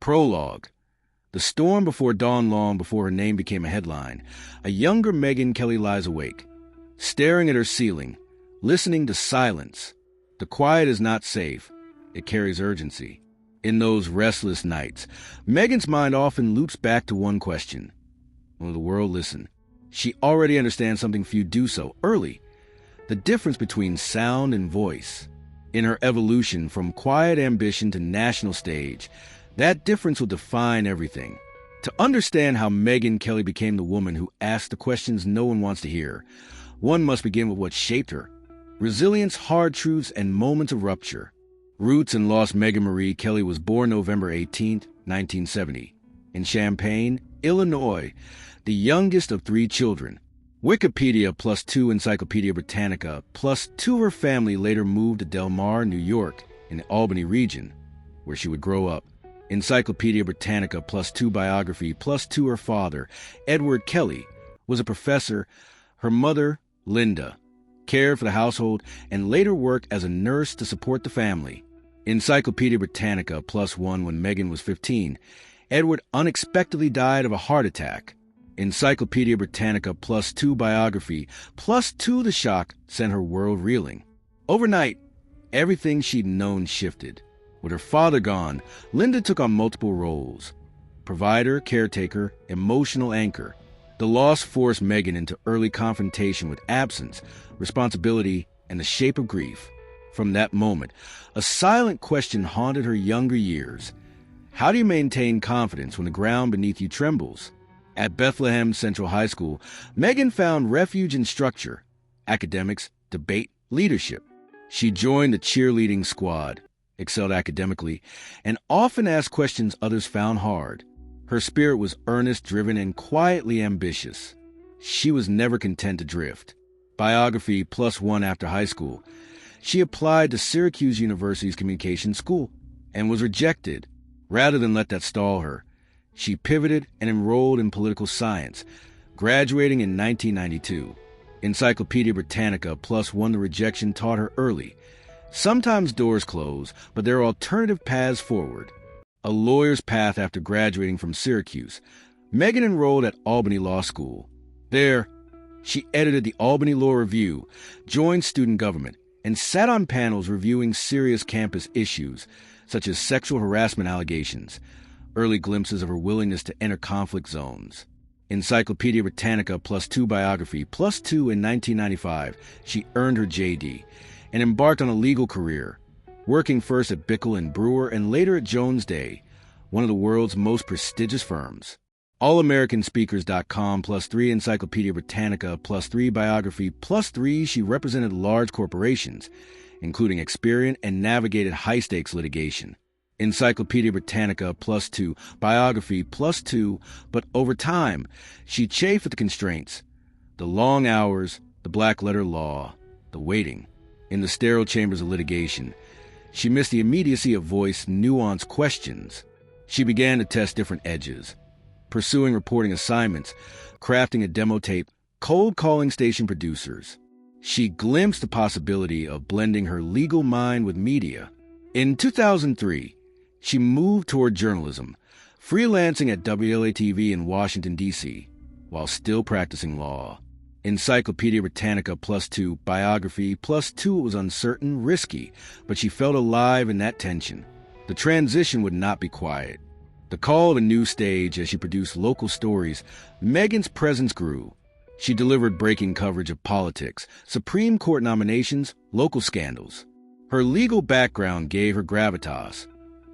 Prologue. The storm before dawn, long before her name became a headline. A younger Megyn Kelly lies awake, staring at her ceiling, listening to silence. The quiet is not safe. It carries urgency. In those restless nights, Megyn's mind often loops back to one question. Will the world listen? She already understands something few do so early. The difference between sound and voice. In her evolution from quiet ambition to national stage, that difference will define everything. To understand how Megyn Kelly became the woman who asks the questions no one wants to hear, one must begin with what shaped her. Resilience, hard truths, and moments of rupture. Roots and lost. Megyn Marie Kelly was born November 18, 1970, in Champaign, Illinois, the youngest of 3 children. Wikipedia +2 Encyclopedia Britannica +2 her family later moved to Del Mar, New York, in the Albany region, where she would grow up. Encyclopedia Britannica +2 biography +2 her father, Edward Kelly, was a professor. Her mother, Linda, cared for the household and later worked as a nurse to support the family. Encyclopedia Britannica +1 when Megyn was 15, Edward unexpectedly died of a heart attack. Encyclopedia Britannica +2 biography +2 the shock sent her world reeling. Overnight, everything she'd known shifted. With her father gone, Linda took on multiple roles: provider, caretaker, emotional anchor. The loss forced Megyn into early confrontation with absence, responsibility, and the shape of grief. From that moment, a silent question haunted her younger years. How do you maintain confidence when the ground beneath you trembles? At Bethlehem Central High School, Megyn found refuge in structure, academics, debate, leadership. She joined the cheerleading squad, excelled academically, and often asked questions others found hard. Her spirit was earnest, driven, and quietly ambitious. She was never content to drift. Biography +1 after high school. She applied to Syracuse University's communications school and was rejected. Rather than let that stall her, she pivoted and enrolled in political science, graduating in 1992. Encyclopedia Britannica +1 the rejection taught her early. Sometimes doors close, but there are alternative paths forward. A lawyer's path after graduating from Syracuse, Megyn enrolled at Albany Law School. There, she edited the Albany Law Review, joined student government, and sat on panels reviewing serious campus issues, such as sexual harassment allegations, early glimpses of her willingness to enter conflict zones. Encyclopedia Britannica +2 biography +2 in 1995, she earned her JD and embarked on a legal career, working first at Bickel and Brewer and later at Jones Day, one of the world's most prestigious firms. AllAmericanSpeakers.com +3 Encyclopedia Britannica +3 biography +3 she represented large corporations, including Experian, and navigated high-stakes litigation. Encyclopedia Britannica +2 biography +2, but over time, she chafed at the constraints, the long hours, the black-letter law, the waiting. In the sterile chambers of litigation, she missed the immediacy of voice, nuanced questions. She began to test different edges, pursuing reporting assignments, crafting a demo tape, cold calling station producers. She glimpsed the possibility of blending her legal mind with media. In 2003, she moved toward journalism, freelancing at WLATV in Washington, D.C., while still practicing law. Encyclopedia Britannica +2 biography +2 was uncertain, risky, but she felt alive in that tension. The transition would not be quiet. The call of a new stage as she produced local stories, Megyn's presence grew. She delivered breaking coverage of politics, Supreme Court nominations, local scandals. Her legal background gave her gravitas.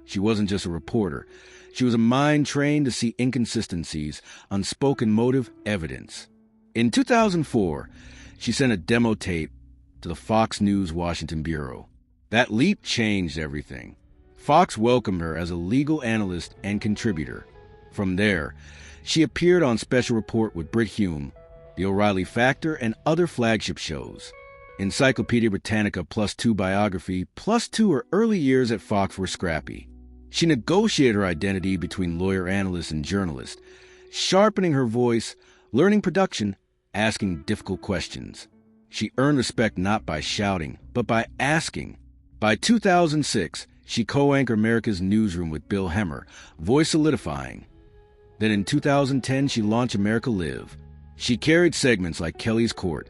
She wasn't just a reporter. She was a mind trained to see inconsistencies, unspoken motive, evidence. In 2004, she sent a demo tape to the Fox News Washington bureau. That leap changed everything. Fox welcomed her as a legal analyst and contributor. From there, she appeared on Special Report with Brit Hume, The O'Reilly Factor, and other flagship shows. Encyclopedia Britannica +2 biography +2 her early years at Fox were scrappy. She negotiated her identity between lawyer, analyst, and journalist, sharpening her voice, learning production, asking difficult questions. She earned respect not by shouting, but by asking. By 2006, She co-anchored America's Newsroom with Bill Hemmer, voice solidifying. Then in 2010, she launched America Live. She carried segments like Kelly's Court,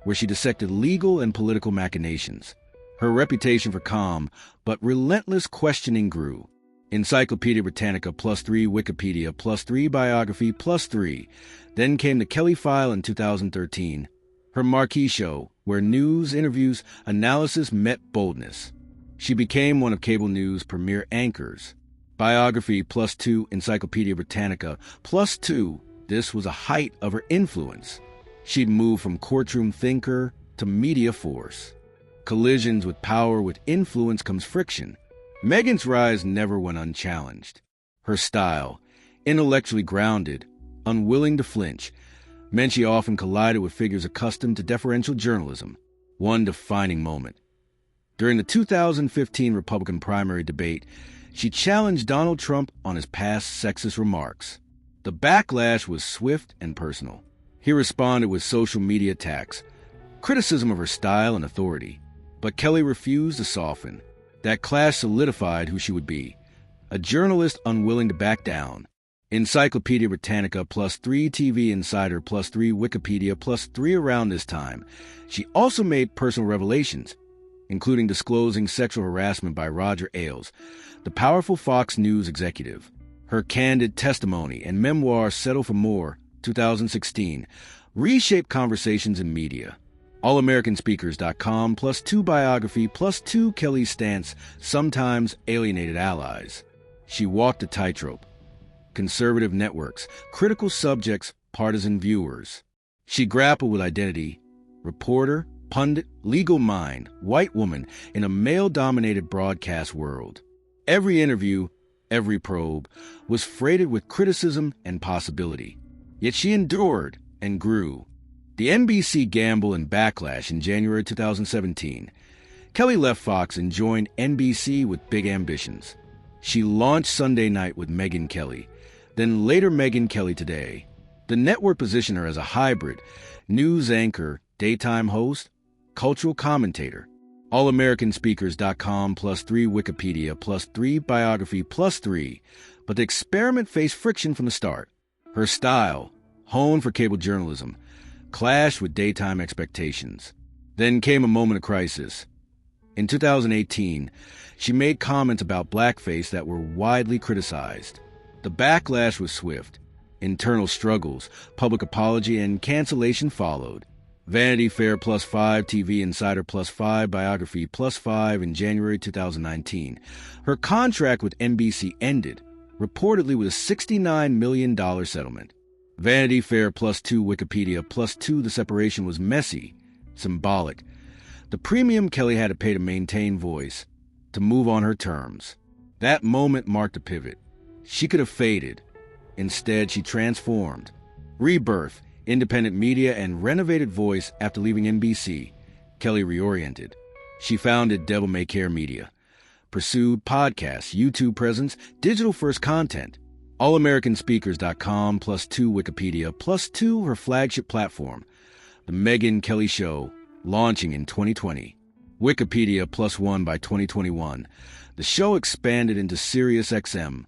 where she dissected legal and political machinations. Her reputation for calm but relentless questioning grew. Encyclopedia Britannica +3, Wikipedia +3, Biography +3. Then came the Kelly File in 2013, her marquee show, where news, interviews, analysis met boldness. She became one of cable news' premier anchors. Biography +2, Encyclopedia Britannica +2. This was a height of her influence. She'd moved from courtroom thinker to media force. Collisions with power with influence comes friction. Megyn's rise never went unchallenged. Her style, intellectually grounded, unwilling to flinch, meant she often collided with figures accustomed to deferential journalism. One defining moment. During the 2015 Republican primary debate, she challenged Donald Trump on his past sexist remarks. The backlash was swift and personal. He responded with social media attacks, criticism of her style and authority. But Kelly refused to soften. That clash solidified who she would be, a journalist unwilling to back down. Encyclopedia Britannica +3, TV Insider +3, Wikipedia +3. Around this time, she also made personal revelations, including disclosing sexual harassment by Roger Ailes, the powerful Fox News executive. Her candid testimony and memoir Settle for More, 2016, reshaped conversations in media. AllAmericanSpeakers.com +2 Biography +2 Kelly's stance sometimes alienated allies. She walked a tightrope. Conservative networks, critical subjects, partisan viewers. She grappled with identity, reporter, pundit, legal mind, white woman in a male-dominated broadcast world. Every interview, every probe, was freighted with criticism and possibility. Yet she endured and grew. The NBC gamble and backlash in January 2017. Kelly left Fox and joined NBC with big ambitions. She launched Sunday Night with Megyn Kelly, then later Megyn Kelly Today. The network positioned her as a hybrid, news anchor, daytime host, cultural commentator. AllAmericanSpeakers.com +3 Wikipedia +3 Biography +3. But the experiment faced friction from the start. Her style, honed for cable journalism, clashed with daytime expectations. Then came a moment of crisis. In 2018, she made comments about blackface that were widely criticized. The backlash was swift. Internal struggles, public apology, and cancellation followed. Vanity Fair +5, TV Insider +5, Biography +5 in January 2019. Her contract with NBC ended, reportedly with a $69 million settlement. Vanity Fair +2, Wikipedia +2. The separation was messy, symbolic. The premium Kelly had to pay to maintain voice, to move on her terms. That moment marked a pivot. She could have faded. Instead, she transformed. Rebirth, independent media, and renovated voice after leaving NBC. Kelly reoriented. She founded Devil May Care Media, pursued podcasts, YouTube presence, digital-first content. AllAmericanSpeakers.com +2 Wikipedia +2 her flagship platform. The Megyn Kelly Show, launching in 2020. Wikipedia +1 by 2021. The show expanded into SiriusXM,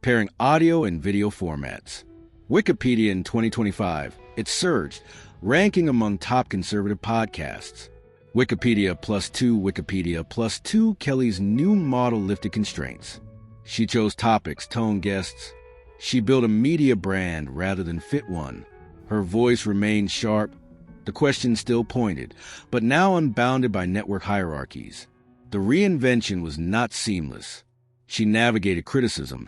pairing audio and video formats. Wikipedia in 2025. It surged, ranking among top conservative podcasts. Wikipedia +2 Wikipedia +2 Kelly's new model lifted constraints. She chose topics, tone guests. She built a media brand rather than fit one. Her voice remained sharp. The questions still pointed, but now unbounded by network hierarchies. The reinvention was not seamless. She navigated criticism,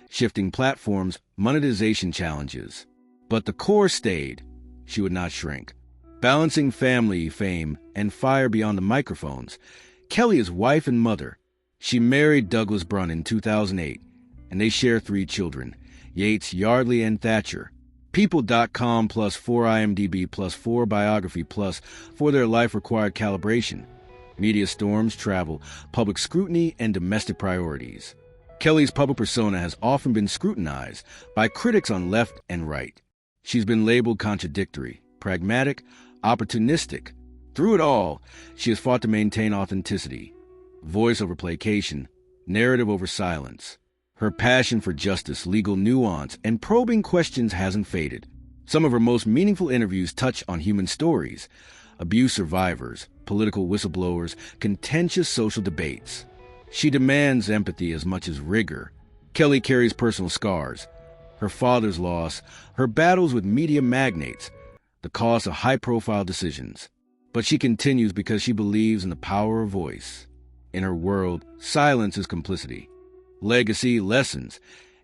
shifting platforms, monetization challenges. But the core stayed. She would not shrink. Balancing family, fame, and fire beyond the microphones, Kelly is wife and mother. She married Douglas Brunn in 2008, and they share 3 children, Yates, Yardley, and Thatcher. People.com +4 IMDb +4 Biography +4 their life required calibration. Media storms, travel, public scrutiny, and domestic priorities. Kelly's public persona has often been scrutinized by critics on left and right. She's been labeled contradictory, pragmatic, opportunistic. Through it all, she has fought to maintain authenticity. Voice over placation, narrative over silence. Her passion for justice, legal nuance, and probing questions hasn't faded. Some of her most meaningful interviews touch on human stories, abuse survivors, political whistleblowers, contentious social debates. She demands empathy as much as rigor. Kelly carries personal scars, her father's loss, her battles with media magnates, the cost of high-profile decisions. But she continues because she believes in the power of voice. In her world, silence is complicity. Legacy, lessons.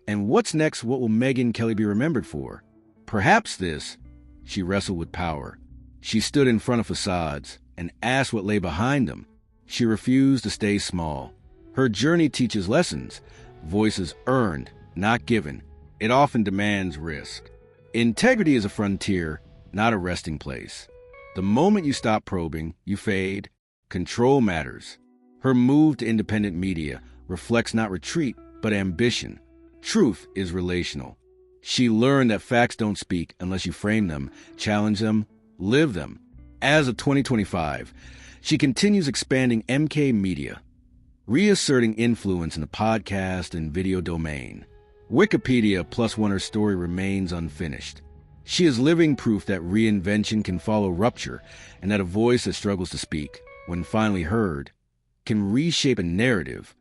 And what's next? What will Megyn Kelly be remembered for? Perhaps this: she wrestled with power. She stood in front of facades and asked what lay behind them. She refused to stay small. Her journey teaches lessons. Voices earned, not given. It often demands risk. Integrity is a frontier, not a resting place. The moment you stop probing, you fade. Control matters. Her move to independent media reflects not retreat, but ambition. Truth is relational. She learned that facts don't speak unless you frame them, challenge them, live them. As of 2025, she continues expanding MK Media, reasserting influence in the podcast and video domain. Wikipedia plus one her story remains unfinished. She is living proof that reinvention can follow rupture and that a voice that struggles to speak, when finally heard, can reshape a narrative